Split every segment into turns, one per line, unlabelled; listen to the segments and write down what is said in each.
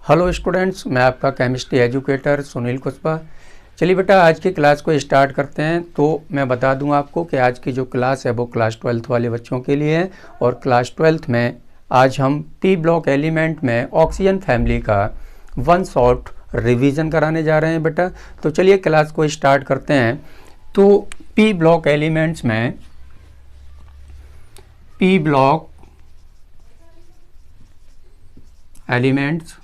Hello students, मैं आपका chemistry educator Sunil Kushwaha. चलिए बेटा, आज की क्लास को स्टार्ट करते हैं। तो मैं बता दूं आपको कि आज की जो क्लास है वो क्लास 12th वाले बच्चों के लिए है। और क्लास 12th में आज हम पी ब्लॉक एलिमेंट में ऑक्सीजन फैमिली का वन शॉट रिवीजन कराने जा रहे हैं बेटा। तो चलिए क्लास को स्टार्ट करते हैं। तो पी ब्लॉक एलिमेंट्स में P block elements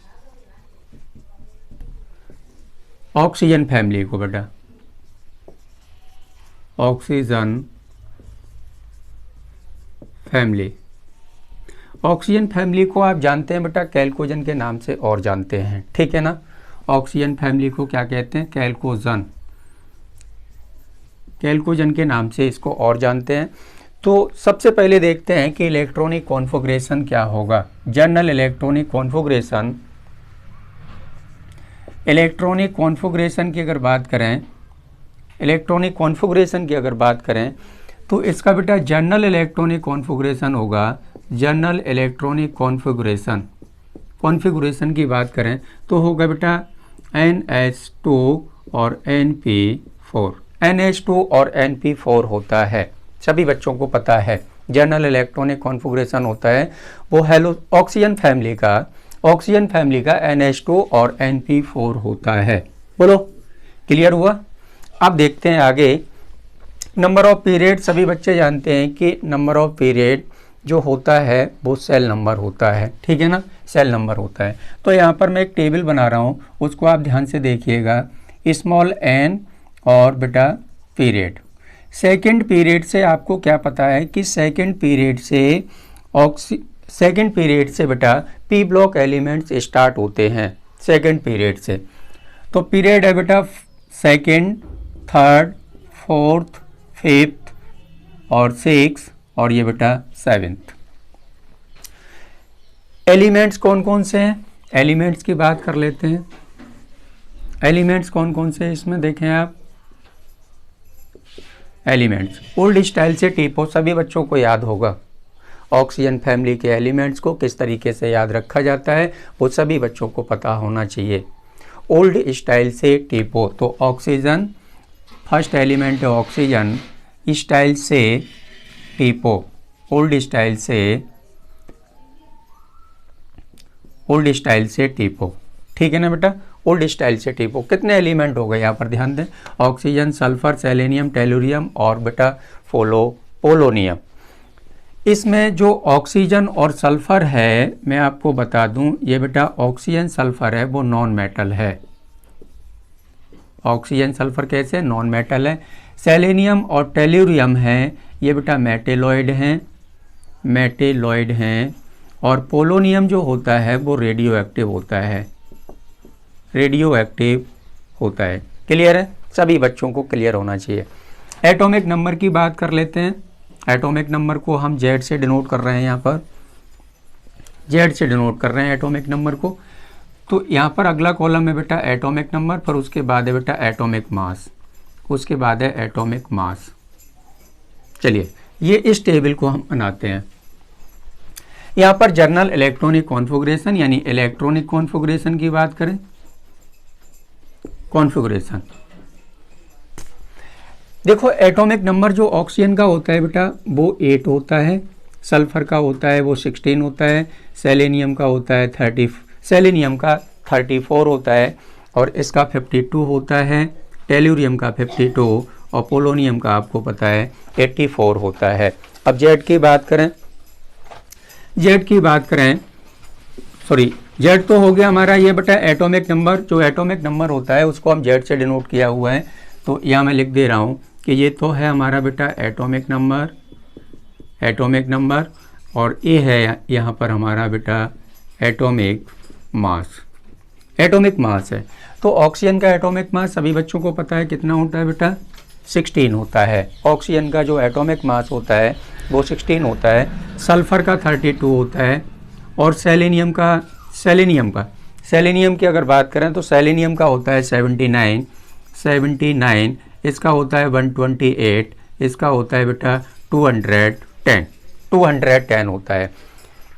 oxygen family को बेटा ऑक्सीजन फैमिली को आप जानते हैं बेटा कैल्कोजन के नाम से और जानते हैं, ठीक है ना। ऑक्सीजन फैमिली को क्या कहते हैं? कैल्कोजन के नाम से इसको और जानते हैं। तो सबसे पहले देखते हैं कि इलेक्ट्रॉनिक कॉन्फ़िगरेशन क्या होगा। जनरल इलेक्ट्रॉनिक कॉन्फ़िगरेशन की अगर बात करें तो इसका बेटा जनरल इलेक्ट्रॉनिक कॉन्फ़िगरेशन होगा। जनरल इलेक्ट्रॉनिक कॉन्फ़िगरेशन की बात करें तो होगा बेटा NH2 और NP4। NH2 और NP4 होता है, सभी बच्चों को पता है। जनरल इलेक्ट्रॉनिक कॉन्फ़िगरेशन होता है वो ऑक्सीजन फैमिली का NH2 और NP4 होता है। बोलो, क्लियर हुआ? अब देखते हैं आगे। नंबर ऑफ पीरियड, सभी बच्चे जानते हैं कि नंबर ऑफ पीरियड जो होता है वो सेल नंबर होता है, ठीक है ना, सेल नंबर होता है। तो यहाँ पर मैं एक टेबल बना रहा हूँ, उसको आप ध्यान से देखिएगा। स्मॉल n और बेटा पीरियड। सेकेंड पीरियड से आपको क्या पता है कि सेकेंड पीरियड से बेटा पी ब्लॉक एलिमेंट्स स्टार्ट होते हैं सेकेंड पीरियड से। तो पीरियड है बेटा सेकेंड, थर्ड, फोर्थ, फिफ्थ और सिक्स और ये बेटा सेवेंथ। एलिमेंट्स कौन कौन से हैं? एलिमेंट्स की बात कर लेते हैं। एलिमेंट्स कौन कौन से हैं इसमें देखें आप। एलिमेंट्स ओल्ड स्टाइल से टिपो, सभी बच्चों को याद होगा। ऑक्सीजन फैमिली के एलिमेंट्स को किस तरीके से याद रखा जाता है वो सभी बच्चों को पता होना चाहिए। ओल्ड स्टाइल से टिपो, तो ऑक्सीजन फर्स्ट एलिमेंट है ऑक्सीजन, स्टाइल से टिपो, ओल्ड स्टाइल से टिपो, ठीक है ना बेटा। ओल्ड स्टाइल से टिपो। कितने एलिमेंट हो गए यहाँ पर ध्यान दें। ऑक्सीजन, सल्फर, सेलेनियम, टेलुरियम और बेटा पोलोनियम। इसमें जो ऑक्सीजन और सल्फर है मैं आपको बता दूं, ये बेटा ऑक्सीजन सल्फर है वो नॉन मेटल है। ऑक्सीजन सल्फर कैसे? नॉन मेटल है। सेलेनियम और टेलुरियम है ये बेटा मेटेलॉइड हैं। और पोलोनियम जो होता है वो रेडियो एक्टिव होता है। क्लियर है? सभी बच्चों को क्लियर होना चाहिए। एटॉमिक नंबर की बात कर लेते हैं। एटॉमिक नंबर को हम Z से डिनोट कर रहे हैं, यहाँ पर Z से डिनोट कर रहे हैं एटॉमिक नंबर को। तो यहाँ पर अगला कॉलम है बेटा एटॉमिक नंबर, पर उसके बाद है बेटा एटॉमिक मास। चलिए ये इस टेबल को हम बनाते हैं। यहाँ पर जनरल इलेक्ट्रॉनिक कॉन्फ़िगरेशन यानी इलेक्ट्रॉनिक कॉन्फ़िगरेशन की बात करें। कॉन्फ़िगरेशन देखो, एटॉमिक नंबर जो ऑक्सीजन का होता है बेटा वो 8 होता है, सल्फर का होता है वो 16 होता है, सेलेनियम का 34 होता है और इसका 52 होता है, टेलुरियम का 52 और पोलोनियम का आपको पता है 84 होता है। अब जेड की बात करें, जेड तो हो गया हमारा ये बेटा एटॉमिक नंबर। जो एटॉमिक नंबर होता है उसको हम जेड से डिनोट किया हुआ है, तो यहाँ मैं लिख दे रहा हूँ कि ये तो है हमारा बेटा एटॉमिक नंबर और ये है यहाँ पर हमारा बेटा एटॉमिक मास है। तो ऑक्सीजन का एटॉमिक मास सभी बच्चों को पता है कितना होता है बेटा 16 होता है। ऑक्सीजन का जो एटॉमिक मास होता है वो 16 होता है, सल्फर का 32 होता है और सेलेनियम की अगर बात करें तो सेलेनियम का होता है 79, इसका होता है 128, इसका होता है बेटा 210 होता है।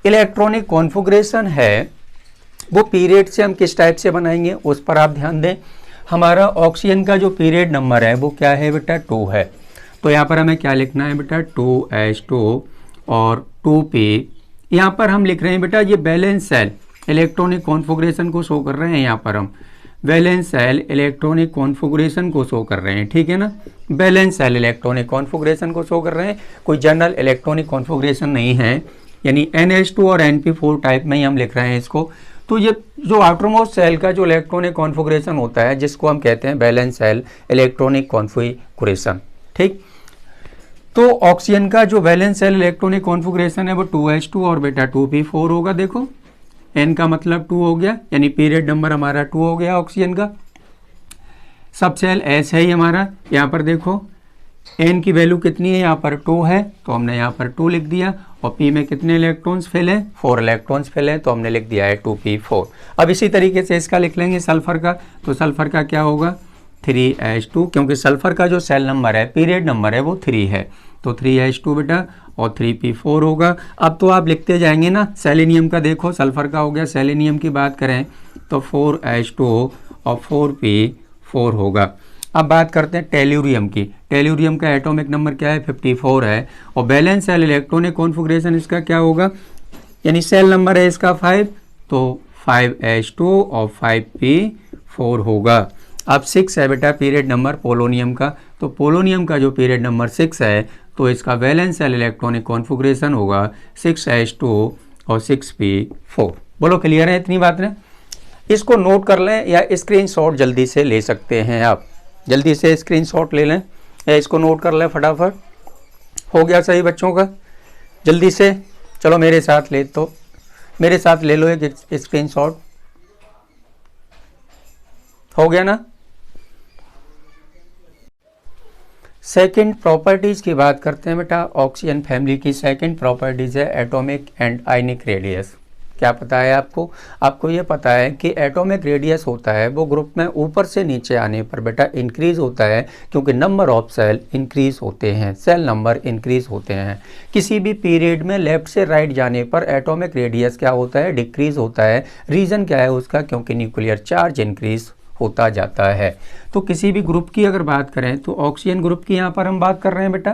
इलेक्ट्रॉनिक कॉन्फ़िगरेशन है वो पीरियड से हम किस टाइप से बनाएंगे उस पर आप ध्यान दें। हमारा ऑक्सीजन का जो पीरियड नंबर है वो क्या है बेटा 2 है। तो यहाँ पर हमें क्या लिखना है बेटा 2H2 और 2P। यहाँ पर हम लिख रहे हैं बेटा ये बैलेंस सेल इलेक्ट्रॉनिक कॉन्फ़िगरेशन को शो कर रहे हैं। यहाँ पर हम बैलेंस सेल इलेक्ट्रॉनिक कॉन्फ़िगरेशन को शो कर रहे हैं, ठीक है ना। बैलेंस सेल इलेक्ट्रॉनिक कॉन्फ़िगरेशन को शो कर रहे हैं, कोई जनरल इलेक्ट्रॉनिक कॉन्फ़िगरेशन नहीं है, यानी NH2 और NP4 टाइप में ही हम लिख रहे हैं इसको। तो ये जो आउटरमोस्ट सेल का जो इलेक्ट्रॉनिक कॉन्फ़िगरेशन होता है जिसको हम कहते हैं बैलेंस सेल इलेक्ट्रॉनिक कॉन्फ़िगरेशन, ठीक। तो ऑक्सीजन का जो बैलेंस सेल इलेक्ट्रॉनिक कॉन्फ़िगरेशन है वो 2H2 और बेटा 2P4 होगा। देखो N का मतलब 2 हो गया, यानी पीरियड नंबर हमारा 2 हो गया ऑक्सीजन का। सब सेल S है ही हमारा। यहाँ पर देखो N की वैल्यू कितनी है, यहाँ पर 2 है तो हमने यहाँ पर 2 लिख दिया, और P में कितने इलेक्ट्रॉन्स फिल हैं, 4 इलेक्ट्रॉन्स फिल हैं, तो हमने लिख दिया है 2P4। अब इसी तरीके से इसका लिख लेंगे सल्फर का, तो सल्फर का क्या होगा 3H2, क्योंकि सल्फर का जो सेल नंबर है पीरियड नंबर है वो 3 है, तो 3H2 बेटा और 3P4 होगा। अब तो आप लिखते जाएंगे ना। सेलेनियम का देखो, सल्फर का हो गया, सेलेनियम की बात करें तो 4H2 और 4P4 होगा। अब बात करते हैं टेल्यूरियम की। टेल्यूरियम का एटॉमिक नंबर क्या है 54 है, और बैलेंस सेल इलेक्ट्रॉनिक कॉन्फ़िगरेशन इसका क्या होगा, यानी सेल नंबर है इसका 5, तो 5H2 और 5P4 होगा। अब 6 है बेटा पीरियड नंबर पोलोनियम का, तो पोलोनियम का जो पीरियड नंबर 6 है तो इसका वैलेंस सेल इलेक्ट्रॉनिक कॉन्फ़िगरेशन होगा 6H2 और 6P4। बोलो क्लियर है इतनी बात ना। इसको नोट कर लें या स्क्रीनशॉट जल्दी से ले सकते हैं आप, जल्दी से स्क्रीनशॉट ले लें या इसको नोट कर लें फटाफट। हो गया सही बच्चों का, जल्दी से चलो मेरे साथ ले लो एक स्क्रीनशॉट। हो गया ना। सेकंड प्रॉपर्टीज की बात करते हैं बेटा। ऑक्सीजन फैमिली की सेकंड प्रॉपर्टीज है एटॉमिक एंड आयनिक रेडियस। क्या पता है आपको? आपको ये पता है कि एटॉमिक रेडियस होता है वो ग्रुप में ऊपर से नीचे आने पर बेटा इंक्रीज होता है, क्योंकि नंबर ऑफ सेल इंक्रीज होते हैं, सेल नंबर इंक्रीज होते हैं। किसी भी पीरियड में लेफ्ट से राइट जाने पर एटॉमिक रेडियस क्या होता है, डिक्रीज होता है। रीज़न क्या है उसका, क्योंकि न्यूक्लियर चार्ज इंक्रीज होता जाता है। तो किसी भी ग्रुप की अगर बात करें तो ऑक्सीजन ग्रुप की यहाँ पर हम बात कर रहे हैं बेटा।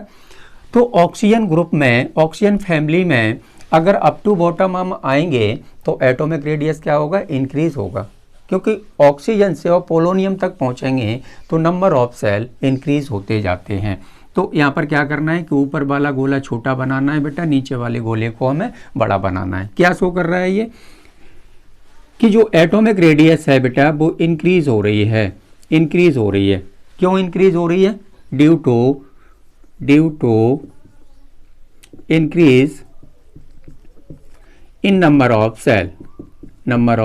तो ऑक्सीजन ग्रुप में, ऑक्सीजन फैमिली में अगर अप टू बॉटम हम आएंगे तो एटॉमिक रेडियस क्या होगा, इंक्रीज होगा, क्योंकि ऑक्सीजन से और पोलोनियम तक पहुँचेंगे तो नंबर ऑफ सेल इंक्रीज होते जाते हैं। तो यहाँ पर क्या करना है कि ऊपर वाला गोला छोटा बनाना है बेटा, नीचे वाले गोले को हमें बड़ा बनाना है। क्या शो कर रहा है ये कि जो एटॉमिक रेडियस है बेटा वो इंक्रीज हो रही है, इंक्रीज हो रही है। क्यों इंक्रीज हो रही है? Due to increase in number of cell. Number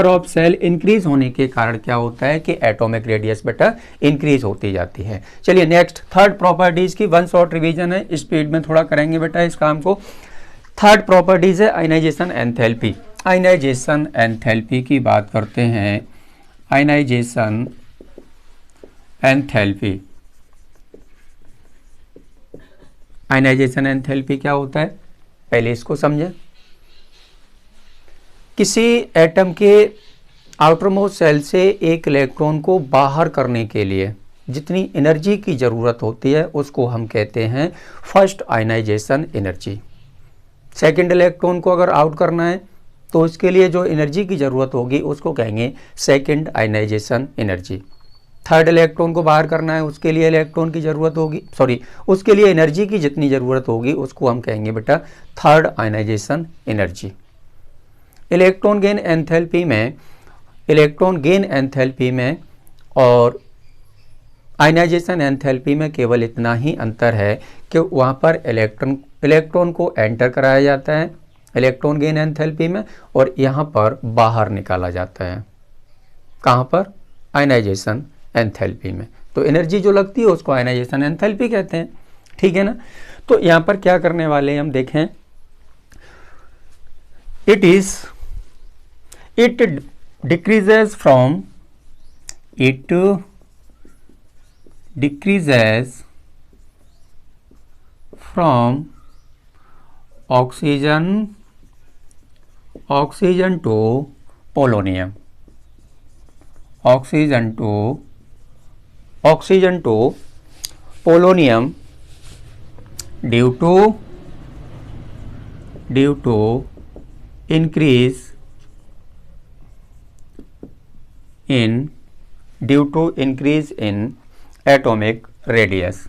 of cell increase होने के कारण क्या होता है कि एटॉमिक रेडियस बेटा इंक्रीज होती जाती है। चलिए नेक्स्ट थर्ड प्रॉपर्टीज की वन शॉट रिवीजन है, स्पीड में थोड़ा करेंगे बेटा इस काम को। थर्ड प्रॉपर्टीज है आयनाइजेशन एंथैल्पी। आयनाइजेशन एंथैल्पी की बात करते हैं। आयनाइजेशन एंथैल्पी, आयनाइजेशन एंथैल्पी क्या होता है पहले इसको समझें। किसी एटम के आउटरमोस्ट सेल से एक इलेक्ट्रॉन को बाहर करने के लिए जितनी एनर्जी की ज़रूरत होती है उसको हम कहते हैं first ionisation energy. Second electron को अगर आउट करना है तो उसके लिए जो एनर्जी की ज़रूरत होगी उसको कहेंगे second ionisation energy. Third electron को बाहर करना है उसके लिए इलेक्ट्रॉन की ज़रूरत होगी, उसके लिए एनर्जी की जितनी ज़रूरत होगी उसको हम कहेंगे बेटा third ionisation energy. Electron gain enthalpy में और आयनाइजेशन एंथैल्पी में केवल इतना ही अंतर है कि वहाँ पर इलेक्ट्रॉन को एंटर कराया जाता है इलेक्ट्रॉन गेन एंथैल्पी में, और यहाँ पर बाहर निकाला जाता है। कहाँ पर? आयनाइजेशन एंथैल्पी में। तो एनर्जी जो लगती है उसको आयनाइजेशन एंथैल्पी कहते हैं, ठीक है ना। तो यहाँ पर क्या करने वाले हैं हम देखें। It decreases from oxygen oxygen to polonium, oxygen to polonium due to increase in atomic radius,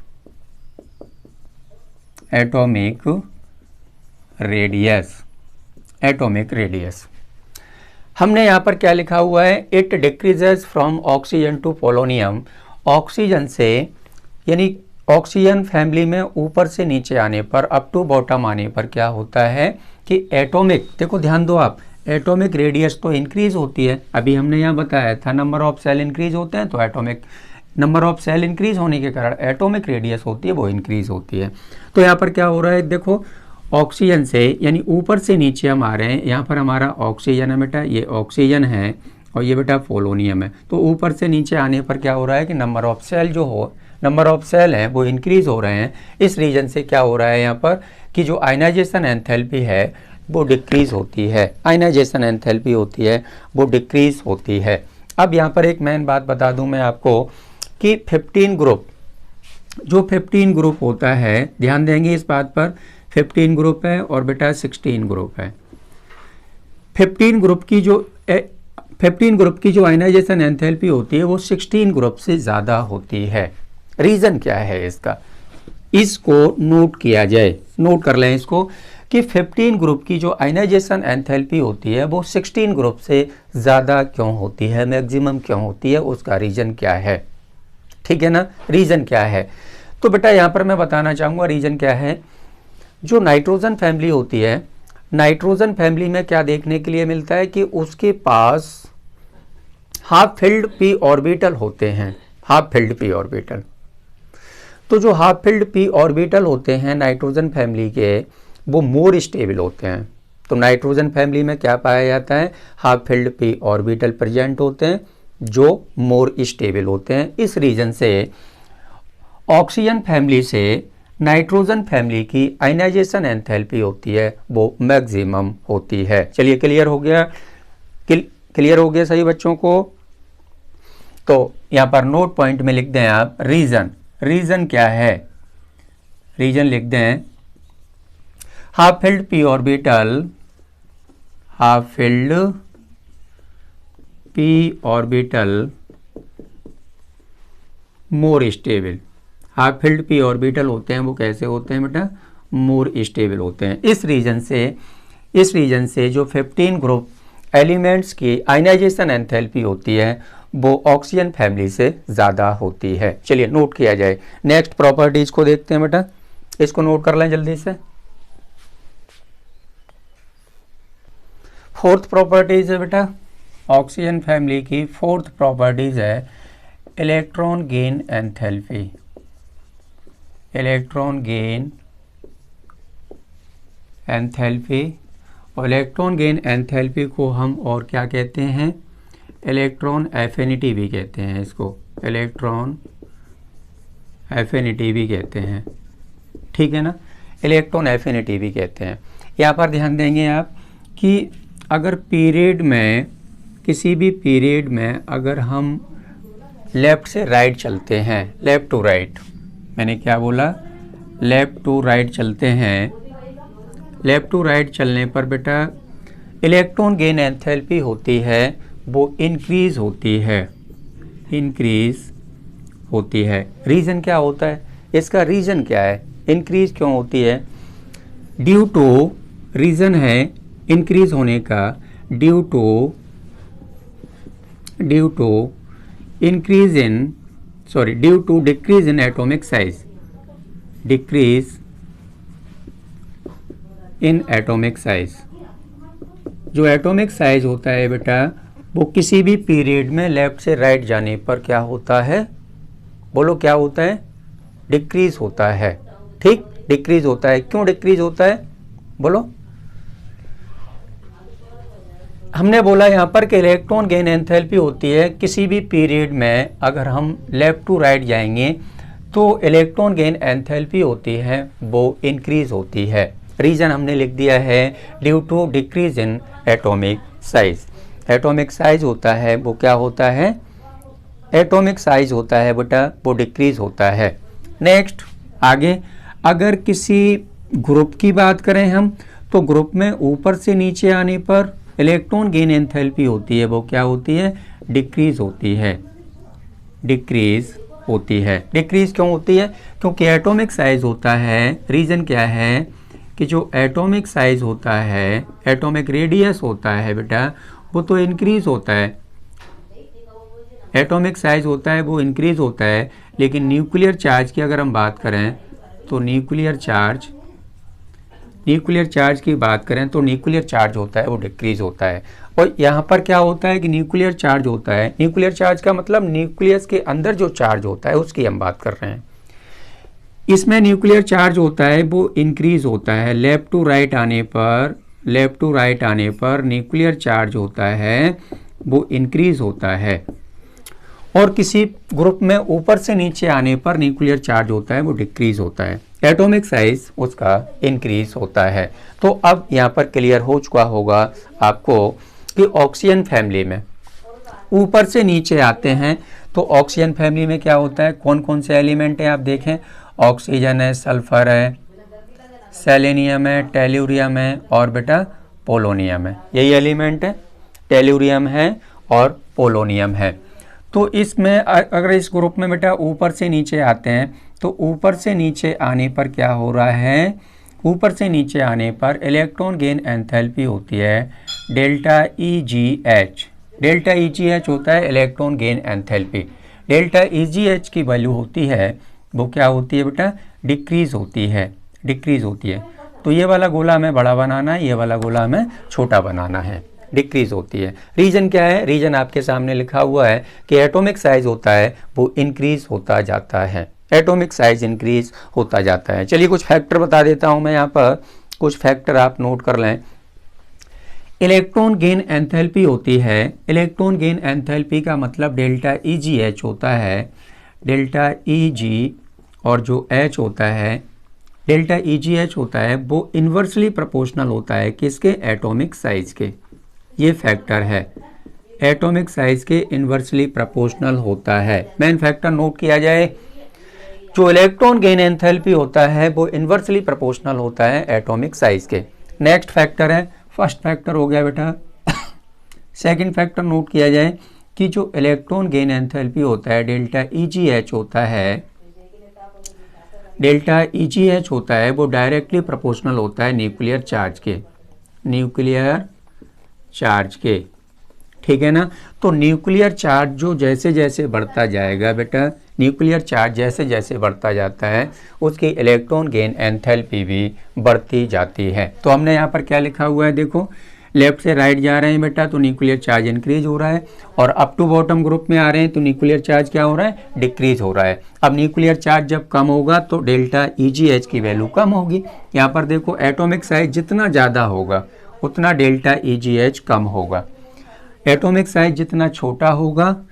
हमने यहाँ पर क्या लिखा हुआ है, it decreases from oxygen to polonium, oxygen से यानी ऑक्सीजन फैमिली में ऊपर से नीचे आने पर, अप टू बॉटम आने पर क्या होता है कि एटॉमिक, देखो ध्यान दो आप, एटॉमिक रेडियस तो इंक्रीज होती है, अभी हमने यहाँ बताया था नंबर ऑफ सेल इंक्रीज होते हैं तो atomic number of cell increase होने के कारण एटॉमिक रेडियस होती है वो इंक्रीज होती है। तो यहाँ पर क्या हो रहा है, देखो ऑक्सीजन से यानी ऊपर से नीचे हम आ रहे हैं, यहाँ पर हमारा ऑक्सीजन है बेटा, ये ऑक्सीजन है और ये बेटा पोलोनियम है। तो ऊपर से नीचे आने पर क्या हो रहा है कि नंबर ऑफ सेल हैं वो इंक्रीज हो रहे हैं। इस रीजन से क्या हो रहा है यहाँ पर कि जो आयनाइजेशन एंथैल्पी है वो डिक्रीज होती है, आयनाइजेशन एंथैल्पी होती है वो डिक्रीज होती है। अब यहाँ पर एक मेन बात बता दूँ मैं आपको कि 15 ग्रुप, जो 15 ग्रुप होता है, ध्यान देंगे इस बात पर, 15 ग्रुप है और बेटा 16 ग्रुप है। 15 ग्रुप की जो आयनाइजेशन एंथैल्पी होती है वो 16 ग्रुप से ज़्यादा होती है। रीज़न क्या है इसका, इसको नोट किया जाए, नोट कर लें इसको कि 15 ग्रुप की जो आयनाइजेशन एंथैल्पी होती है वो 16 ग्रुप से ज़्यादा क्यों होती है, मैक्सिमम क्यों होती है, उसका रीज़न क्या है, ठीक है ना, रीज़न क्या है। तो बेटा यहाँ पर मैं बताना चाहूँगा रीज़न क्या है। जो नाइट्रोजन फैमिली होती है, नाइट्रोजन फैमिली में क्या देखने के लिए मिलता है कि उसके पास हाफ फिल्ड पी ऑर्बिटल होते हैं, हाफ फिल्ड पी ऑर्बिटल। तो जो हाफ फिल्ड पी ऑर्बिटल होते हैं नाइट्रोजन फैमिली के, वो मोर स्टेबल होते हैं। तो नाइट्रोजन फैमिली में क्या पाया जाता है, half filled P orbital present होते हैं जो मोर स्टेबल होते हैं। इस रीजन से ऑक्सीजन फैमिली से नाइट्रोजन फैमिली की आयनाइजेशन एंथैल्पी होती है वो मैक्सिमम होती है। चलिए क्लियर हो गया, क्लियर हो गया सही बच्चों को। तो यहाँ पर नोट पॉइंट में लिख दें आप रीजन, रीजन क्या है, रीजन लिख दें half filled P orbital, half filled P orbital more stable. Half filled P orbital होते हैं वो कैसे होते हैं बेटा, मोर स्टेबल होते हैं। इस रीजन से जो 15 ग्रुप एलिमेंट्स की आयनाइजेशन एंथैल्पी होती है वो ऑक्सीजन फैमिली से ज़्यादा होती है। चलिए नोट किया जाए। नेक्स्ट प्रॉपर्टीज को देखते हैं बेटा, इसको नोट कर लें जल्दी से। फोर्थ प्रॉपर्टीज है बेटा ऑक्सीजन फैमिली की, फोर्थ प्रॉपर्टीज है electron gain enthalpy, electron gain enthalpy. और इलेक्ट्रॉन गेन एंथैल्पी को हम और क्या कहते हैं, इलेक्ट्रॉन एफिनिटी भी कहते हैं, इसको इलेक्ट्रॉन एफिनिटी भी कहते हैं, ठीक है ना, इलेक्ट्रॉन एफिनिटी भी कहते हैं। यहाँ पर ध्यान देंगे आप कि अगर पीरियड में, किसी भी पीरियड में अगर हम लेफ़्ट से राइट चलते हैं, लेफ़्ट टू राइट, मैंने क्या बोला, लेफ़्ट टू राइट चलते हैं, लेफ़्ट टू राइट चलने पर बेटा इलेक्ट्रॉन गेन एंथैल्पी होती है वो इंक्रीज़ होती है, इंक्रीज़ होती है। रीज़न क्या होता है, इसका रीज़न क्या है, इंक्रीज़ क्यों होती है, ड्यू टू, रीज़न है इंक्रीज़ होने का due to increase in, sorry, due to decrease in atomic size, decrease in atomic size. जो एटॉमिक साइज होता है बेटा वो किसी भी पीरियड में लेफ्ट से राइट जाने पर क्या होता है, बोलो क्या होता है, डिक्रीज होता है, ठीक, डिक्रीज होता है। क्यों डिक्रीज होता है, बोलो। हमने बोला यहाँ पर कि इलेक्ट्रॉन गेन एंथैल्पी होती है किसी भी पीरियड में अगर हम लेफ़्ट टू राइट जाएंगे तो इलेक्ट्रॉन गेन एंथैल्पी होती है वो इंक्रीज होती है। रीज़न हमने लिख दिया है due to decrease in atomic size. Atomic size होता है वो क्या होता है, एटॉमिक साइज होता है बेटा वो डिक्रीज होता है। नेक्स्ट आगे, अगर किसी ग्रुप की बात करें हम, तो ग्रुप में ऊपर से नीचे आने पर इलेक्ट्रॉन गेन एंथैल्पी होती है वो क्या होती है, डिक्रीज होती है, डिक्रीज होती है। डिक्रीज क्यों होती है, क्योंकि एटॉमिक साइज होता है, रीज़न क्या है कि जो एटॉमिक साइज होता है, एटॉमिक रेडियस होता है बेटा वो तो इंक्रीज होता है, एटॉमिक साइज होता है वो इंक्रीज होता है, लेकिन न्यूक्लियर चार्ज की अगर हम बात करें तो न्यूक्लियर चार्ज की बात करें तो न्यूक्लियर चार्ज होता है वो डिक्रीज होता है। और यहाँ पर क्या होता है कि न्यूक्लियर चार्ज होता है, न्यूक्लियर चार्ज का मतलब न्यूक्लियस के अंदर जो चार्ज होता है उसकी हम बात कर रहे हैं। इसमें न्यूक्लियर चार्ज होता है वो इंक्रीज होता है, लेफ्ट टू राइट आने पर न्यूक्लियर चार्ज होता है वो इंक्रीज होता है, और किसी ग्रुप में ऊपर से नीचे आने पर न्यूक्लियर चार्ज होता है वो डिक्रीज होता है, एटॉमिक साइज उसका इंक्रीज होता है। तो अब यहाँ पर क्लियर हो चुका होगा आपको कि ऑक्सीजन फैमिली में ऊपर से नीचे आते हैं तो ऑक्सीजन फैमिली में क्या होता है, कौन कौन से एलिमेंट हैं आप देखें, ऑक्सीजन है, सल्फर है, सेलेनियम है, टेल्यूरियम है और बेटा पोलोनियम है, यही एलिमेंट है, टेल्यूरियम है और पोलोनियम है। तो इसमें अगर इस ग्रुप में बेटा ऊपर से नीचे आते हैं तो ऊपर से नीचे आने पर क्या हो रहा है, ऊपर से नीचे आने पर इलेक्ट्रॉन गेन एंथैल्पी होती है डेल्टा EGH। डेल्टा EGH होता है electron gain enthalpy. Delta EGH की वैल्यू होती है वो क्या होती है बेटा, डिक्रीज होती है, डिक्रीज होती है। तो ये वाला गोला हमें बड़ा बनाना है, ये वाला गोला हमें छोटा बनाना है, डिक्रीज होती है। रीजन क्या है, रीजन आपके सामने लिखा हुआ है कि एटॉमिक साइज होता है वो इंक्रीज होता जाता है, एटॉमिक साइज इंक्रीज होता जाता है। चलिए कुछ फैक्टर बता देता हूं मैं यहाँ पर, कुछ फैक्टर आप नोट कर लें। इलेक्ट्रॉन गेन एंथैल्पी होती है, इलेक्ट्रॉन गेन एंथैल्पी का मतलब डेल्टा EGH होता है, डेल्टा EG और जो H होता है, डेल्टा EGH होता है वो इन्वर्सली प्रोपोर्शनल होता है किसके, एटॉमिक साइज के। ये फैक्टर है, एटॉमिक साइज के इन्वर्सली प्रोपोर्शनल होता है। मेन फैक्टर नोट किया जाए, जो इलेक्ट्रॉन गेन एंथैल्पी होता है वो इन्वर्सली प्रोपोर्शनल होता है एटॉमिक साइज के। नेक्स्ट फैक्टर है, फर्स्ट फैक्टर हो गया बेटा। सेकंड फैक्टर नोट किया जाए कि जो इलेक्ट्रॉन गेन एंथैल्पी होता है डेल्टा EGH होता है, डेल्टा EGH होता है वो डायरेक्टली प्रोपोर्शनल होता है न्यूक्लियर चार्ज के, न्यूक्लियर चार्ज के, ठीक है ना। तो न्यूक्लियर चार्ज जो जैसे जैसे बढ़ता जाएगा बेटा, न्यूक्लियर चार्ज जैसे जैसे बढ़ता जाता है उसकी इलेक्ट्रॉन गेन एंथैल्पी भी बढ़ती जाती है। तो हमने यहाँ पर क्या लिखा हुआ है देखो, लेफ्ट से राइट जा रहे हैं बेटा तो न्यूक्लियर चार्ज इंक्रीज हो रहा है, और अप टू बॉटम ग्रुप में आ रहे हैं तो न्यूक्लियर चार्ज क्या हो रहा है, डिक्रीज हो रहा है। अब न्यूक्लियर चार्ज जब कम होगा तो डेल्टा EGH की वैल्यू कम होगी। यहाँ पर देखो एटॉमिक साइज जितना ज़्यादा होगा उतना डेल्टा EGH कम होगा, एटॉमिक साइज जितना छोटा होगा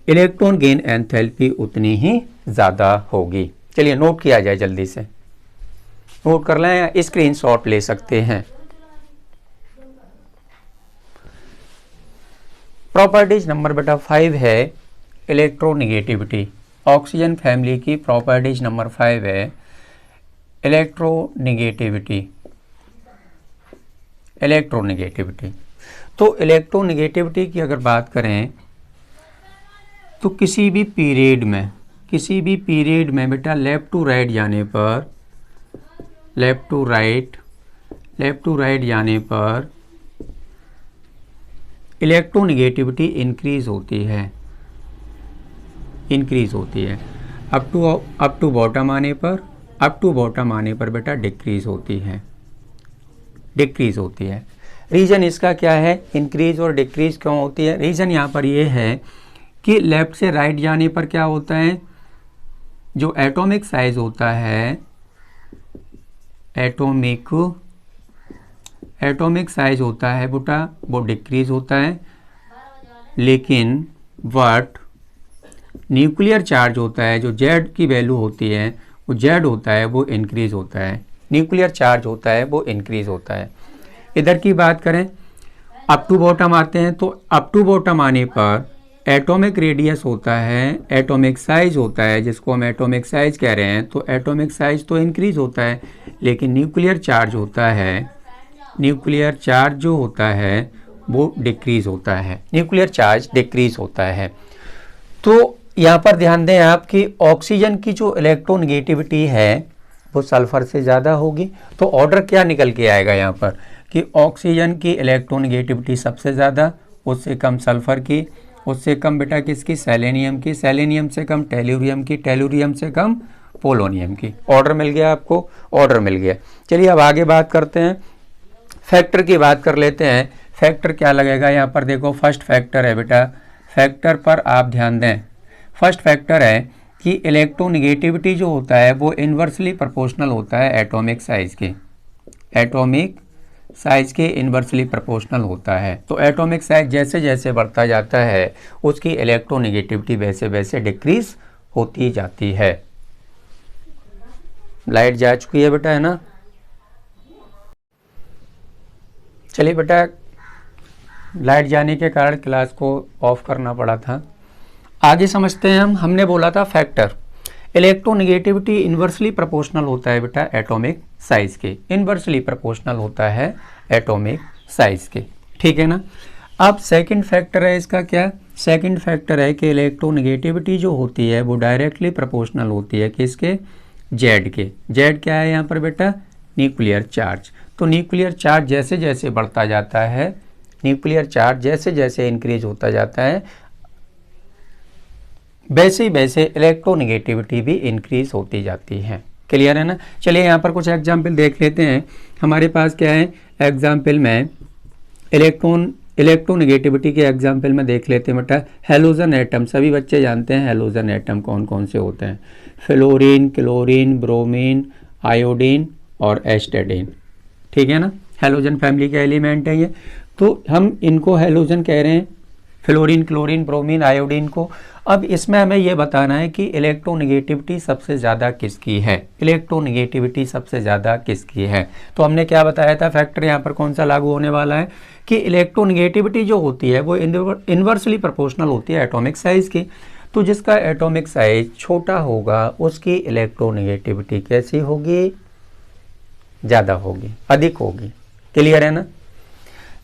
इलेक्ट्रॉन गेन एंथैल्पी उतनी ही ज़्यादा होगी। चलिए नोट किया जाए, जल्दी से नोट कर लें या स्क्रीनशॉट ले सकते हैं। प्रॉपर्टीज नंबर बेटा 5 है इलेक्ट्रोनेगेटिविटी। ऑक्सीजन फैमिली की प्रॉपर्टीज नंबर 5 है इलेक्ट्रोनेगेटिविटी। इलेक्ट्रोनेगेटिविटी, तो इलेक्ट्रोनेगेटिविटी की अगर बात करें तो किसी भी पीरियड में बेटा लेफ्ट टू राइट जाने पर, लेफ्ट टू राइट जाने पर इलेक्ट्रोनेगेटिविटी इंक्रीज होती है, अप टू बॉटम आने पर बेटा डिक्रीज होती है। रीज़न इसका क्या है, इंक्रीज और डिक्रीज क्यों होती है? रीज़न यहाँ पर ये है कि लेफ्ट से राइट जाने पर क्या होता है, जो एटॉमिक साइज होता है, एटॉमिक साइज होता है बेटा वो डिक्रीज होता है, लेकिन वट न्यूक्लियर चार्ज होता है, जो Z की वैल्यू होती है वो Z होता है वो इंक्रीज होता है। न्यूक्लियर चार्ज होता है वो इंक्रीज होता है। इधर की बात करें, अप टू बॉटम आते हैं, तो अप टू बॉटम आने पर एटॉमिक रेडियस होता है, एटॉमिक साइज होता है, जिसको हम एटॉमिक साइज कह रहे हैं, तो एटॉमिक साइज तो इंक्रीज होता है, लेकिन न्यूक्लियर चार्ज होता है, न्यूक्लियर चार्ज जो होता है वो डिक्रीज होता है, न्यूक्लियर चार्ज डिक्रीज होता है। तो यहाँ पर ध्यान दें आप कि ऑक्सीजन की जो इलेक्ट्रोनेगेटिविटी है वो सल्फर से ज़्यादा होगी, तो ऑर्डर क्या निकल के आएगा यहाँ पर कि ऑक्सीजन की इलेक्ट्रोनेगेटिविटी सबसे ज़्यादा, उससे कम सल्फर की, उससे कम बेटा किसकी, सेलेनियम की, सेलेनियम से कम टेलुरियम की, टेलुरियम से कम पोलोनियम की। ऑर्डर मिल गया आपको, ऑर्डर मिल गया। चलिए अब आगे बात करते हैं, फैक्टर की बात कर लेते हैं। फैक्टर क्या लगेगा यहाँ पर, देखो फर्स्ट फैक्टर है बेटा, फैक्टर पर आप ध्यान दें। फर्स्ट फैक्टर है कि इलेक्ट्रोनेगेटिविटी जो होता है वो इन्वर्सली प्रोपोर्शनल होता है एटॉमिक साइज के, एटॉमिक साइज के इन्वर्सली प्रोपोर्शनल होता है। तो एटॉमिक साइज जैसे जैसे बढ़ता जाता है उसकी इलेक्ट्रोनेगेटिविटी वैसे वैसे डिक्रीज होती जाती है। लाइट जा चुकी है बेटा, है ना। चलिए बेटा, लाइट जाने के कारण क्लास को ऑफ करना पड़ा था। आगे समझते हैं हमने बोला था फैक्टर, इलेक्ट्रोनेगेटिविटी इन्वर्सली प्रोपोर्शनल होता है बेटा एटॉमिक साइज के, इन्वर्सली प्रोपोर्शनल होता है एटॉमिक साइज के, ठीक है ना। अब सेकंड फैक्टर है इसका क्या, सेकंड फैक्टर है कि इलेक्ट्रोनेगेटिविटी जो होती है वो डायरेक्टली प्रोपोर्शनल होती है किसके, जेड के। जेड क्या है यहाँ पर बेटा, न्यूक्लियर चार्ज। तो न्यूक्लियर चार्ज जैसे जैसे बढ़ता जाता है, न्यूक्लियर चार्ज जैसे जैसे इंक्रीज होता जाता है वैसे वैसे इलेक्ट्रोनेगेटिविटी भी इंक्रीज होती जाती है। क्लियर है ना। चलिए यहाँ पर कुछ एग्जाम्पल देख लेते हैं। हमारे पास क्या है एग्जाम्पल में, इलेक्ट्रोनेगेटिविटी के एग्जाम्पल में देख लेते हैं बेटा। हेलोजन एटम, सभी बच्चे जानते हैं हेलोजन एटम कौन कौन से होते हैं, फ्लोरीन, क्लोरीन, ब्रोमीन, आयोडीन और एस्टेडीन, ठीक है ना। हेलोजन फैमिली के एलिमेंट है ये, तो हम इनको हेलोजन कह रहे हैं, फ्लोरीन, क्लोरीन, ब्रोमीन, आयोडीन को। अब इसमें हमें यह बताना है कि इलेक्ट्रोनेगेटिविटी सबसे ज़्यादा किसकी है, इलेक्ट्रोनेगेटिविटी सबसे ज़्यादा किसकी है। तो हमने क्या बताया था, फैक्टर यहाँ पर कौन सा लागू होने वाला है कि इलेक्ट्रोनेगेटिविटी जो होती है वो इन्वर्सली प्रोपोर्शनल होती है एटॉमिक साइज़ की। तो जिसका एटॉमिक साइज छोटा होगा उसकी इलेक्ट्रोनेगेटिविटी कैसी होगी, ज़्यादा होगी, अधिक होगी। क्लियर है ना।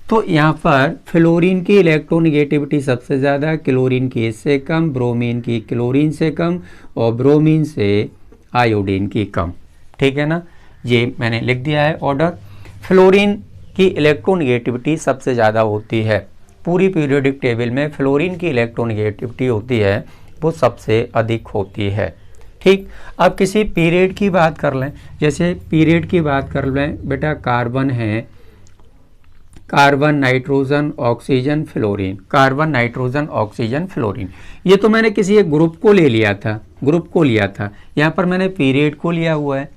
तो यहाँ पर फ्लोरीन की इलेक्ट्रोनेगेटिविटी सबसे ज़्यादा, क्लोरीन की इससे कम, ब्रोमीन की क्लोरीन से कम और ब्रोमीन से आयोडीन की कम, ठीक है ना। ये मैंने लिख दिया है ऑर्डर। फ्लोरीन की इलेक्ट्रोनेगेटिविटी सबसे ज़्यादा होती है, पूरी पीरियोडिक टेबल में फ्लोरीन की इलेक्ट्रोनेगेटिविटी होती है वो सबसे अधिक होती है, ठीक। अब किसी पीरियड की बात कर लें, जैसे पीरियड की बात कर लें बेटा, कार्बन है, carbon, nitrogen, oxygen, fluorine, carbon, nitrogen, oxygen, fluorine. ये तो मैंने किसी एक ग्रुप को ले लिया था, ग्रुप को लिया था, यहाँ पर मैंने पीरियड को लिया हुआ है,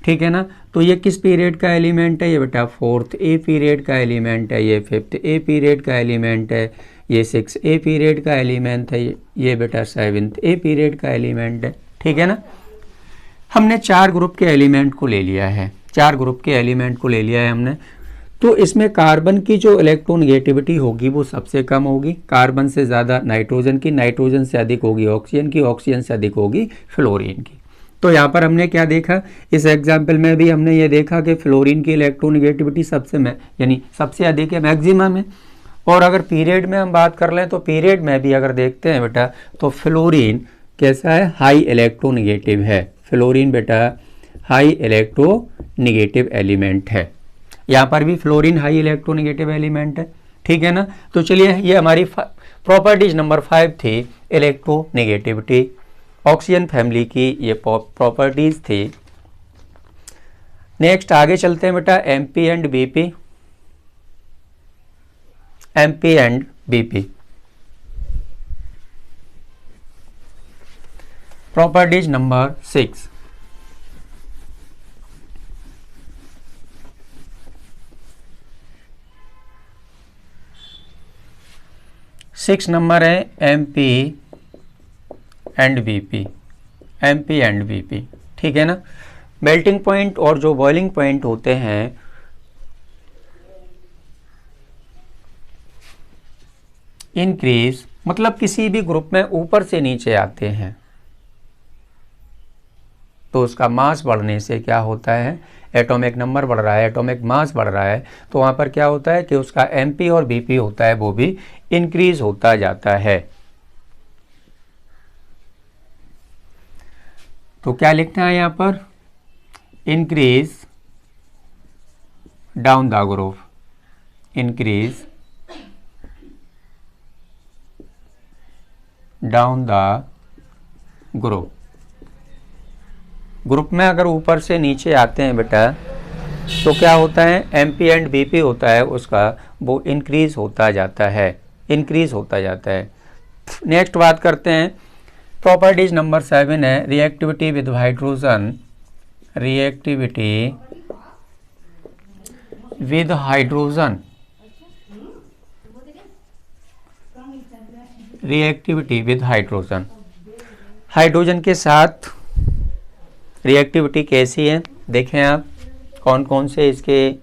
ठीक है ना। तो ये किस पीरियड का एलिमेंट है, ये बेटा फोर्थ ए पीरियड का एलिमेंट है, ये फिफ्थ ए पीरियड का एलिमेंट है, ये सिक्स ए पीरियड का एलिमेंट है, ये बेटा सेवन्थ ए पीरियड का एलिमेंट है, ठीक है ना। हमने चार ग्रुप के एलिमेंट को ले लिया है, चार ग्रुप के एलिमेंट को ले लिया है हमने। तो इसमें कार्बन की जो इलेक्ट्रोनेगेटिविटी होगी वो सबसे कम होगी, कार्बन से ज़्यादा नाइट्रोजन की, नाइट्रोजन से अधिक होगी ऑक्सीजन की, ऑक्सीजन से अधिक होगी फ्लोरीन की। तो यहाँ पर हमने क्या देखा, इस एग्जाम्पल में भी हमने ये देखा कि फ्लोरीन की इलेक्ट्रोनेगेटिविटी यानी सबसे अधिक है, मैक्सिमम है। और अगर पीरियड में हम बात कर लें तो पीरियड में भी अगर देखते हैं बेटा तो फ्लोरीन कैसा है, हाई इलेक्ट्रोनेगेटिव है। फ्लोरीन बेटा हाई इलेक्ट्रोनेगेटिव एलिमेंट है, यहाँ पर भी फ्लोरीन हाई इलेक्ट्रोनेगेटिव एलिमेंट है, ठीक है ना। तो चलिए ये हमारी प्रॉपर्टीज नंबर 5 थी, इलेक्ट्रोनेगेटिविटी, ऑक्सीजन फैमिली की ये प्रॉपर्टीज थी। नेक्स्ट आगे चलते हैं बेटा, MP and BP, MP and BP properties number 6। Six number है MP and BP, MP and BP, ठीक है ना। मेल्टिंग पॉइंट और जो बॉइलिंग पॉइंट होते हैं इंक्रीज मतलब किसी भी ग्रुप में ऊपर से नीचे आते हैं तो उसका मास बढ़ने से क्या होता है, एटॉमिक नंबर बढ़ रहा है, एटॉमिक मास बढ़ रहा है, तो वहाँ पर क्या होता है कि उसका एमपी और बीपी होता है वो भी इंक्रीज होता जाता है। तो क्या लिखना है यहाँ पर, increase down the group, increase down the group. Group में अगर ऊपर से नीचे आते हैं बेटा तो क्या होता है, एमपी एंड बीपी होता है उसका वो इंक्रीज होता जाता है, इंक्रीज होता जाता है। नेक्स्ट बात करते हैं, प्रॉपर्टीज नंबर 7 है reactivity with hydrogen, reactivity with hydrogen, reactivity with hydrogen, hydrogen के साथ रिएक्टिविटी कैसी है देखें आप, कौन कौन से इसके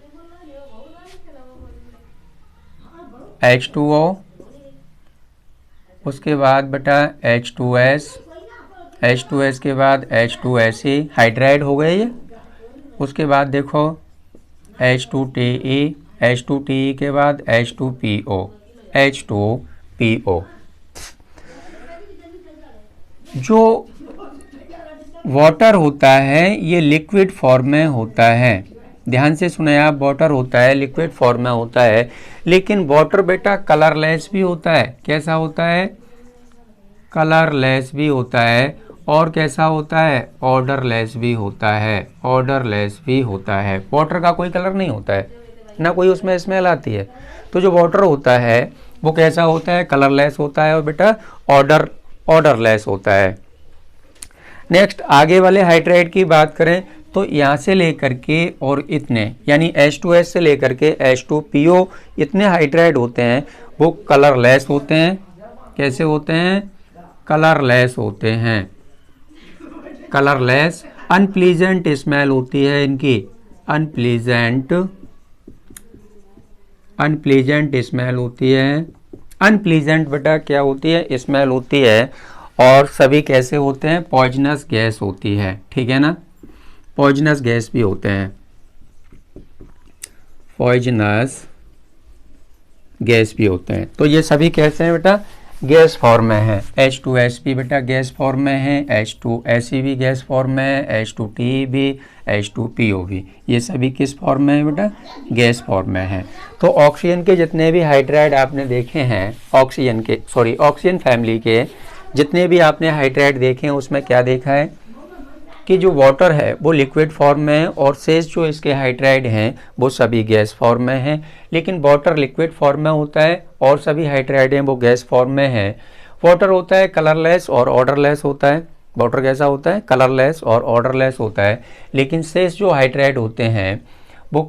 H2O, उसके बाद बेटा H2S, H2S के बाद H2Se हाइड्राइड हो गए ये, उसके बाद देखो H2TE, H2TE के बाद H2PO, H2PO। जो वाटर होता है ये लिक्विड फॉर्म में होता है, ध्यान से सुने आप, वाटर होता है लिक्विड फॉर्म में होता है, लेकिन वाटर बेटा कलरलेस भी होता है। कैसा होता है, कलरलेस भी होता है, और कैसा होता है, ऑर्डरलेस भी होता है, ऑर्डरलेस भी होता है। वाटर का कोई कलर नहीं होता है, ना कोई उसमें स्मेल आती है। तो जो वाटर होता है वो कैसा होता है, कलरलेस होता है, और बेटा ऑर्डरलेस होता है। नेक्स्ट आगे वाले हाइड्राइड की बात करें तो यहाँ से लेकर के और इतने यानी H2S से लेकर के H2PO इतने हाइड्राइड होते हैं वो कलरलेस होते हैं। कैसे होते हैं, कलरलेस होते हैं, कलरलेस। अनप्लीजेंट स्मेल होती है इनकी, अनप्लीजेंट स्मेल होती है। अनप्लीजेंट बेटा क्या होती है, स्मेल होती है। और सभी कैसे होते हैं, पॉइजनस गैस होती है, ठीक है ना, पॉइजनस गैस भी होते हैं, पॉइजनस गैस भी होते हैं। तो ये सभी कैसे हैं बेटा, गैस फॉर्म में है। H2S भी बेटा गैस फॉर्म में है, H2Se भी गैस फॉर्म में है, H2TE भी, H2PO भी, ये सभी किस फॉर्म में है बेटा, गैस फॉर्म में है। तो ऑक्सीजन के जितने भी हाइड्राइड आपने देखे हैं, ऑक्सीजन फैमिली के जितने भी आपने हाइड्राइड देखे हैं उसमें क्या देखा है कि जो वाटर है वो लिक्विड फॉर्म में है, और शेष जो इसके हाइड्राइड हैं वो सभी गैस फॉर्म में हैं। लेकिन वाटर लिक्विड फॉर्म में होता है और सभी हाइड्राइड हैं वो गैस फॉर्म में है। वाटर होता है कलरलेस और ऑर्डरलेस होता है। वाटर कैसा होता है, कलरलेस और ऑर्डरलेस होता है। लेकिन शेष जो हाइड्राइड होते हैं वो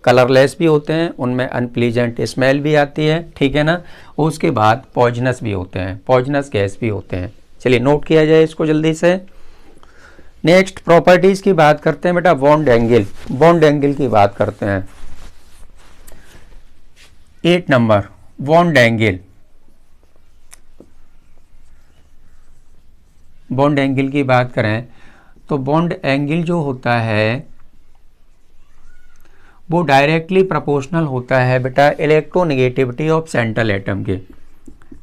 कलरलेस भी होते हैं, उनमें अनप्लीजेंट स्मेल भी आती है, ठीक है ना। उसके बाद पॉइजनस भी होते हैं, पॉइजनस गैस भी होते हैं। चलिए नोट किया जाए इसको जल्दी से। नेक्स्ट प्रॉपर्टीज की बात करते हैं बेटा, बॉन्ड एंगल, बॉन्ड एंगल की बात करते हैं। 8 number bond angle, bond angle की बात करें तो बॉन्ड एंगल जो होता है वो डायरेक्टली प्रोपोर्शनल होता है बेटा इलेक्ट्रोनेगेटिविटी ऑफ सेंट्रल एटम के,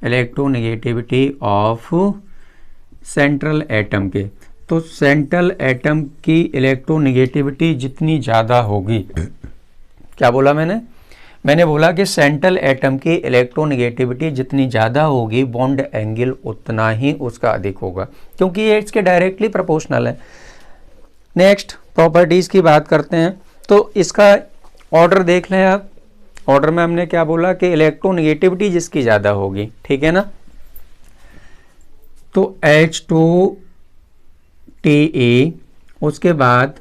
इलेक्ट्रोनेगेटिविटी ऑफ सेंट्रल एटम के। तो सेंट्रल एटम की इलेक्ट्रोनेगेटिविटी जितनी ज़्यादा होगी, क्या बोला मैंने बोला कि सेंट्रल एटम की इलेक्ट्रोनेगेटिविटी जितनी ज़्यादा होगी बॉन्ड एंगल उतना ही उसका अधिक होगा, क्योंकि ये इसके डायरेक्टली प्रोपोर्शनल है। नेक्स्ट प्रॉपर्टीज़ की बात करते हैं तो इसका ऑर्डर देख लें आप। ऑर्डर में हमने क्या बोला कि इलेक्ट्रोनेगेटिविटी जिसकी ज़्यादा होगी, ठीक है ना। तो H2TE, उसके बाद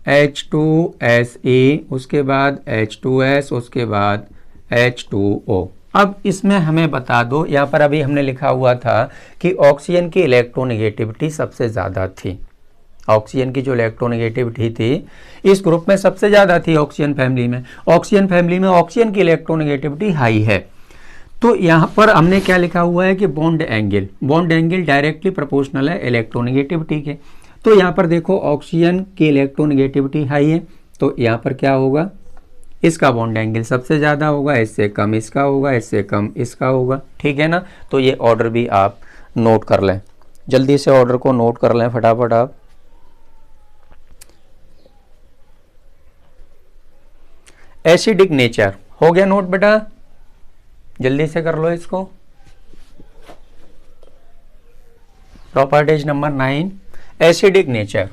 H2Se, उसके बाद H2S, उसके बाद H2O। अब इसमें हमें बता दो, यहाँ पर अभी हमने लिखा हुआ था कि ऑक्सीजन की इलेक्ट्रोनेगेटिविटी सबसे ज़्यादा थी, ऑक्सीजन की जो इलेक्ट्रोनेगेटिविटी थी इस ग्रुप में सबसे ज़्यादा थी ऑक्सीजन फैमिली में। ऑक्सीजन फैमिली में ऑक्सीजन की इलेक्ट्रोनेगेटिविटी हाई है। तो यहाँ पर हमने क्या लिखा हुआ है कि बॉन्ड एंगल डायरेक्टली प्रोपोर्शनल है इलेक्ट्रोनेगेटिविटी के। तो यहाँ पर देखो ऑक्सीजन की इलेक्ट्रोनेगेटिविटी हाई है, तो यहाँ पर क्या होगा, इसका बॉन्ड एंगल सबसे ज़्यादा होगा, इससे कम इसका होगा, इससे कम इसका होगा। ठीक है ना। तो ये ऑर्डर भी आप नोट कर लें, जल्दी से ऑर्डर को नोट कर लें फटाफट आप। एसिडिक नेचर हो गया नोट बेटा, जल्दी से कर लो इसको। Properties number 9, acidic nature.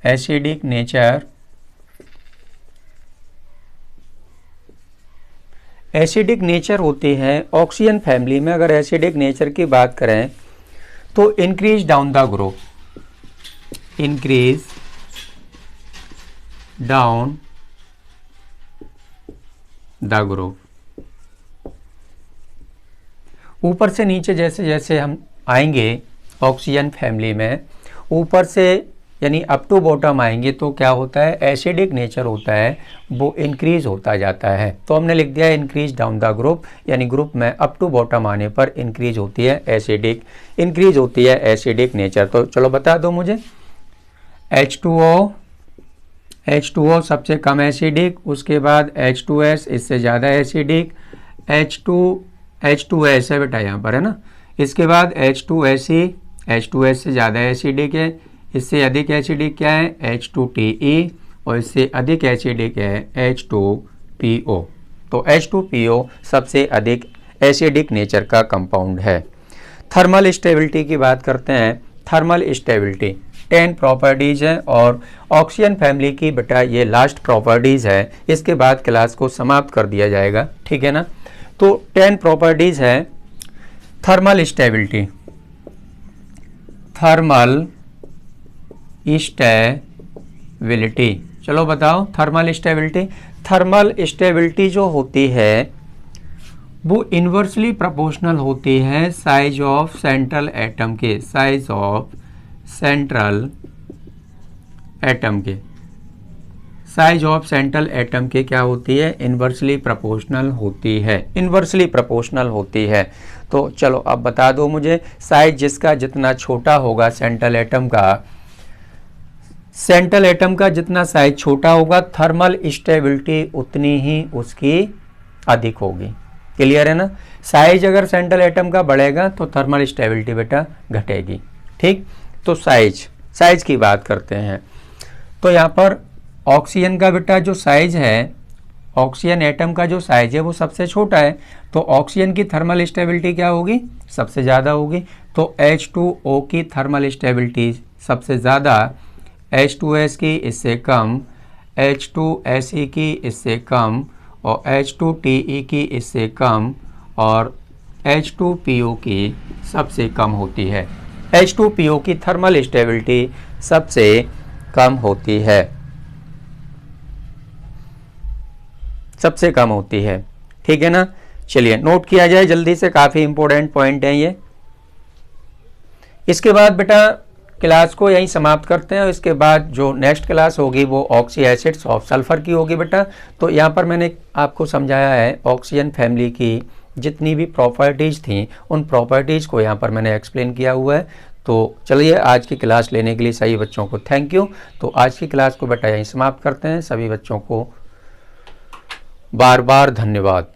Acidic nature, acidic nature होती है ऑक्सीजन फैमिली में। अगर एसिडिक नेचर की बात करें तो increase down the group, increase down the group. ऊपर से नीचे जैसे जैसे हम आएंगे ऑक्सीजन फैमिली में, ऊपर से यानी अप टू बॉटम आएंगे तो क्या होता है, एसिडिक नेचर होता है वो इंक्रीज होता जाता है। तो हमने लिख दिया इंक्रीज डाउन द ग्रुप, यानी ग्रुप में अप टू बॉटम आने पर इंक्रीज होती है एसिडिक, इंक्रीज होती है एसिडिक नेचर। तो चलो बता दो मुझे, H2O, H2O सबसे कम एसिडिक, उसके बाद H2S इससे ज़्यादा एसिडिक, H2S है बेटा यहाँ पर है ना, इसके बाद H2SE, H2S से ज़्यादा एसिडिक है, इससे अधिक एसिडिक क्या है H2TE, और इससे अधिक एसिडिक है H2PO। तो H2PO सबसे अधिक एसिडिक नेचर का कंपाउंड है। थर्मल स्टेबिलिटी की बात करते हैं। थर्मल स्टेबिलिटी 10 प्रॉपर्टीज़ हैं और ऑक्सीजन फैमिली की बेटा ये लास्ट प्रॉपर्टीज़ है, इसके बाद क्लास को समाप्त कर दिया जाएगा। ठीक है ना। तो 10 प्रॉपर्टीज़ है थर्मल स्टेबिलिटी। थर्मल स्टेबिलिटी, चलो बताओ थर्मल स्टेबिलिटी। थर्मल स्टेबिलिटी जो होती है वो इन्वर्सली प्रोपोर्शनल होती है साइज ऑफ सेंट्रल एटम के, साइज ऑफ सेंट्रल एटम के, साइज ऑफ सेंट्रल एटम के क्या होती है, इन्वर्सली प्रोपोर्शनल होती है, इन्वर्सली प्रोपोर्शनल होती है। तो चलो अब बता दो मुझे, साइज जिसका जितना छोटा होगा सेंट्रल एटम का, सेंट्रल एटम का जितना साइज छोटा होगा थर्मल स्टेबिलिटी उतनी ही उसकी अधिक होगी। क्लियर है ना। साइज अगर सेंट्रल एटम का बढ़ेगा तो थर्मल स्टेबिलिटी बेटा घटेगी। ठीक। तो साइज की बात करते हैं। तो यहाँ पर ऑक्सीजन का बेटा जो साइज है, ऑक्सीजन एटम का जो साइज है वो सबसे छोटा है, तो ऑक्सीजन की थर्मल स्टेबिलिटी क्या होगी, सबसे ज़्यादा होगी। तो H2O की थर्मल स्टेबिलिटी सबसे ज़्यादा, H2S की इससे कम, H2SE की इससे कम, और H2TE की इससे कम, और H2PO की सबसे कम होती है। H2PO की थर्मल स्टेबिलिटी सबसे कम होती है, सबसे कम होती है। ठीक है ना। चलिए नोट किया जाए जल्दी से, काफ़ी इंपॉर्टेंट पॉइंट है ये। इसके बाद बेटा क्लास को यहीं समाप्त करते हैं। इसके बाद जो नेक्स्ट क्लास होगी वो ऑक्सी एसिड्स ऑफ सल्फर की होगी बेटा। तो यहाँ पर मैंने आपको समझाया है ऑक्सीजन फैमिली की जितनी भी प्रॉपर्टीज़ थी उन प्रॉपर्टीज़ को यहाँ पर मैंने एक्सप्लेन किया हुआ है। तो चलिए आज की क्लास लेने के लिए सभी बच्चों को थैंक यू। तो आज की क्लास को बेटा यहीं समाप्त करते हैं। सभी बच्चों को बार बार धन्यवाद।